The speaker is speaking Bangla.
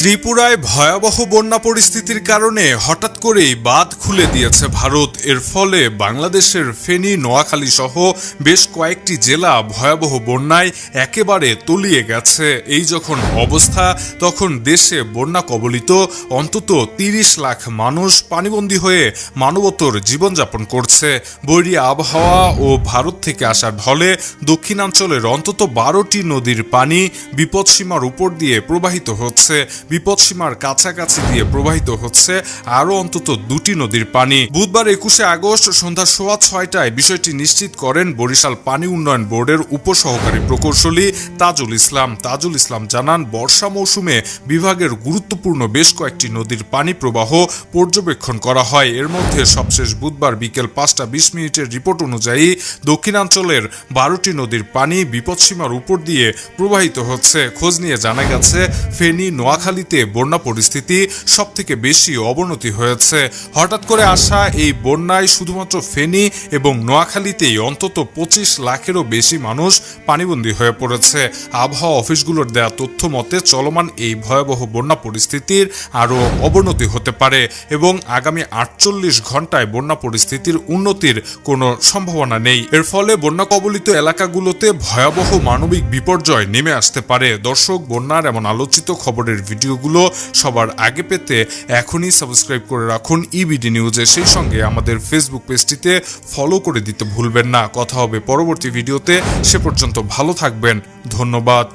ত্রিপুরায় ভয়াবহ বন্যা পরিস্থিতির কারণে হঠাৎ করেই বাঁধ খুলে দিয়েছে ভারত। এর ফলে বাংলাদেশের ফেনী, নোয়াখালী সহ বেশ কয়েকটি জেলা ভয়াবহ বন্যায় একেবারে তলিয়ে গেছে। এই যখন অবস্থা, তখন দেশে বন্যা কবলিত অন্তত ৩০ লাখ মানুষ পানিবন্দী হয়ে মানবতর জীবনযাপন করছে। বৈরী আবহাওয়া ও ভারত থেকে আসা ঢলে দক্ষিণাঞ্চলের অন্তত ১২টি নদীর পানি বিপদসীমার উপর দিয়ে প্রবাহিত হচ্ছে। বিপদসীমার কাছাকাছি দিয়ে প্রবাহিত হচ্ছে আরও অন্তত ২টি নদীর পানি। বুধবার ২১শে আগস্ট সন্ধ্যা ৬:৩০টায় বিষয়টি নিশ্চিত করেন বরিশাল পানি উন্নয়ন বোর্ডের উপসহকারী প্রকৌশলী তাজুল ইসলাম জানান, বর্ষা মৌসুমে বিভাগের গুরুত্বপূর্ণ বেশ কয়েকটি নদীর পানি প্রবাহ পর্যবেক্ষণ করা হয়। এর মধ্যে সবশেষ বুধবার বিকেল ৫টা ২০ মিনিটের রিপোর্ট অনুযায়ী দক্ষিণাঞ্চলের ১২টি নদীর পানি বিপদসীমার উপর দিয়ে প্রবাহিত হচ্ছে। খোঁজ নিয়ে জানা গেছে, ফেনী, নোয়াখালীতে বন্যা পরিস্থিতি সবথেকে বেশি অবনতি হয়েছে। হঠাৎ করে আসা এই বন্যায় শুধুমাত্র ফেনী এবং নোয়াখালীতেই অন্তত ২৫ লাখেরও বেশি মানুষ পানিবন্দী হয়ে পড়েছে। আবহাওয়া অফিসগুলোর দেয়া তথ্য মতে চলমান এই ভয়াবহ বন্যা পরিস্থিতির আরও অবনতি হতে পারে এবং আগামী ৪৮ ঘন্টায় বন্যা পরিস্থিতির উন্নতির কোনো সম্ভাবনা নেই। এর ফলে বন্যা কবলিত এলাকাগুলোতে ভয়াবহ মানবিক বিপর্যয় নেমে আসতে পারে। দর্শক, বন্যার এমন আলোচিত খবরের ভিডিওগুলো সবার আগে পেতে এখনই সাবস্ক্রাইব করে রাখুন ইবিডি নিউজে। সেই সঙ্গে আমাদের ফেসবুক পেজটিতে ফলো করে দিতে ভুলবেন না। কথা হবে পরবর্তী ভিডিওতে। সে পর্যন্ত ভালো থাকবেন। ধন্যবাদ।